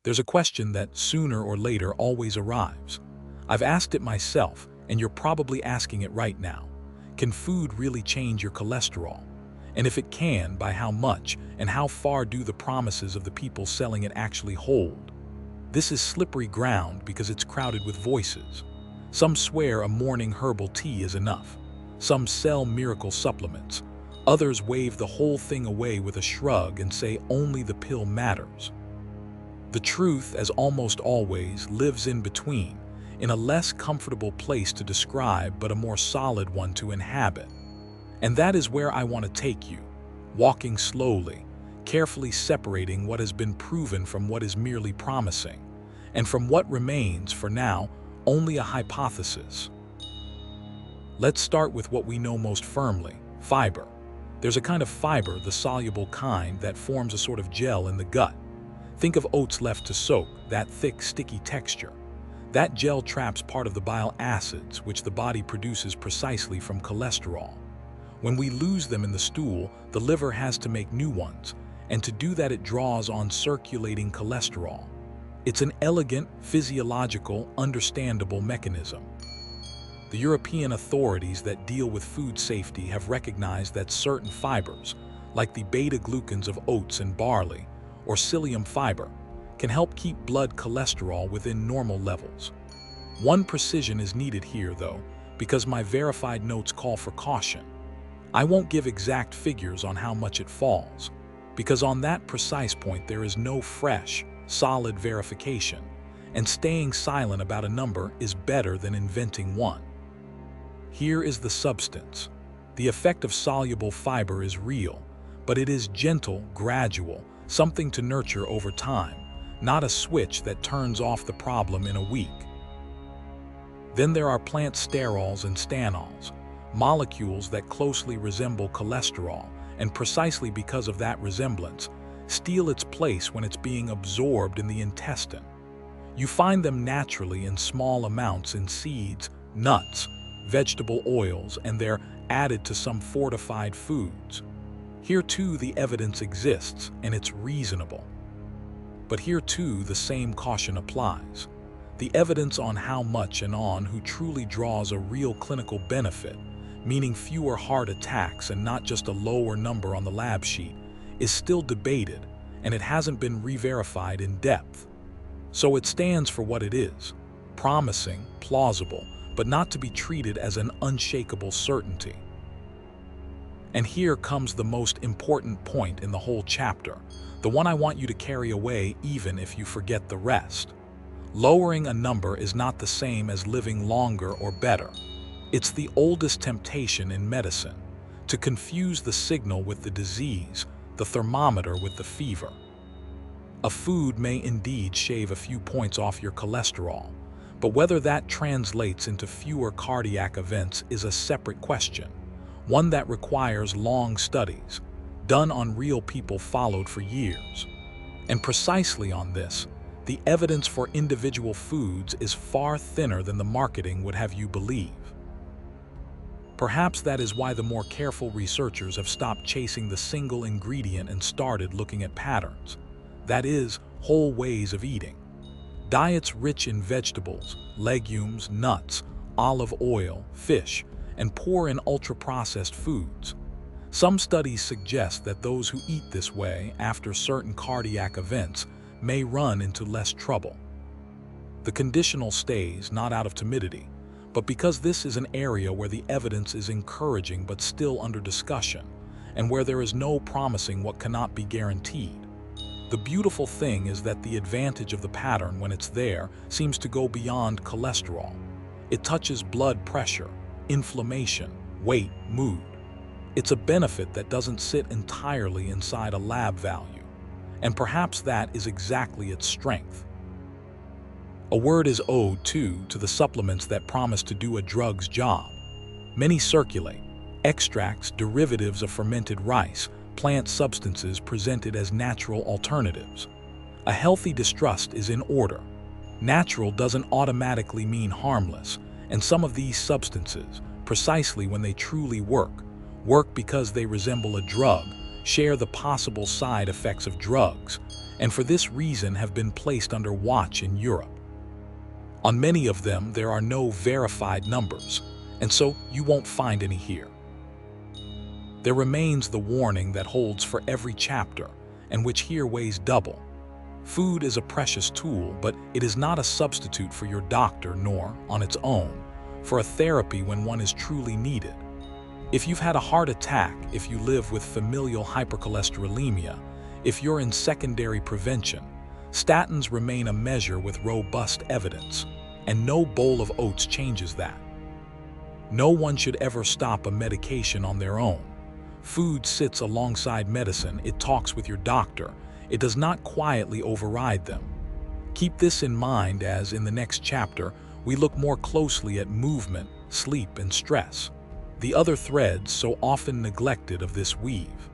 There's a question that sooner or later always arrives. I've asked it myself, and you're probably asking it right now. Can food really change your cholesterol? And if it can, by how much, and how far do the promises of the people selling it actually hold? This is slippery ground because it's crowded with voices. Some swear a morning herbal tea is enough. Some sell miracle supplements. Others wave the whole thing away with a shrug and say only the pill matters. The truth, as almost always, lives in between, in a less comfortable place to describe but a more solid one to inhabit. And that is where I want to take you, walking slowly, carefully separating what has been proven from what is merely promising, and from what remains, for now, only a hypothesis. Let's start with what we know most firmly: fiber. There's a kind of fiber, the soluble kind, that forms a sort of gel in the gut. Think of oats left to soak, that thick, sticky texture. That gel traps part of the bile acids, which the body produces precisely from cholesterol. When we lose them in the stool, the liver has to make new ones, and to do that it draws on circulating cholesterol. It's an elegant, physiological, understandable mechanism. The European authorities that deal with food safety have recognized that certain fibers, like the beta-glucans of oats and barley, or psyllium fiber, can help keep blood cholesterol within normal levels. One precision is needed here, though, because my verified notes call for caution. I won't give exact figures on how much it falls, because on that precise point there is no fresh, solid verification, and staying silent about a number is better than inventing one. Here is the substance. The effect of soluble fiber is real, but it is gentle, gradual, something to nurture over time, not a switch that turns off the problem in a week. Then there are plant sterols and stanols, molecules that closely resemble cholesterol, and precisely because of that resemblance, steal its place when it's being absorbed in the intestine. You find them naturally in small amounts in seeds, nuts, vegetable oils, and they're added to some fortified foods. Here too the evidence exists, and it's reasonable. But here too the same caution applies. The evidence on how much and on who truly draws a real clinical benefit, meaning fewer heart attacks and not just a lower number on the lab sheet, is still debated, and it hasn't been re-verified in depth. So it stands for what it is: promising, plausible, but not to be treated as an unshakable certainty. And here comes the most important point in the whole chapter, the one I want you to carry away even if you forget the rest. Lowering a number is not the same as living longer or better. It's the oldest temptation in medicine, to confuse the signal with the disease, the thermometer with the fever. A food may indeed shave a few points off your cholesterol, but whether that translates into fewer cardiac events is a separate question, one that requires long studies, done on real people followed for years. And precisely on this, the evidence for individual foods is far thinner than the marketing would have you believe. Perhaps that is why the more careful researchers have stopped chasing the single ingredient and started looking at patterns. That is, whole ways of eating. Diets rich in vegetables, legumes, nuts, olive oil, fish, and poor in ultra-processed foods. Some studies suggest that those who eat this way after certain cardiac events may run into less trouble. The conditional stays not out of timidity, but because this is an area where the evidence is encouraging but still under discussion, and where there is no promising what cannot be guaranteed. The beautiful thing is that the advantage of the pattern when it's there seems to go beyond cholesterol. It touches blood pressure, inflammation, weight, mood. It's a benefit that doesn't sit entirely inside a lab value, and perhaps that is exactly its strength. A word is owed, too, to the supplements that promise to do a drug's job. Many circulate: extracts, derivatives of fermented rice, plant substances presented as natural alternatives. A healthy distrust is in order. Natural doesn't automatically mean harmless, and some of these substances, precisely when they truly work because they resemble a drug, share the possible side effects of drugs, and for this reason have been placed under watch in Europe. On many of them, there are no verified numbers, and so you won't find any here. There remains the warning that holds for every chapter, and which here weighs double. Food is a precious tool, but it is not a substitute for your doctor, nor, on its own, for a therapy when one is truly needed. If you've had a heart attack, if you live with familial hypercholesterolemia, if you're in secondary prevention, statins remain a measure with robust evidence, and no bowl of oats changes that. No one should ever stop a medication on their own. Food sits alongside medicine, it talks with your doctor, it does not quietly override them. Keep this in mind as, in the next chapter, we look more closely at movement, sleep, and stress, the other threads so often neglected of this weave.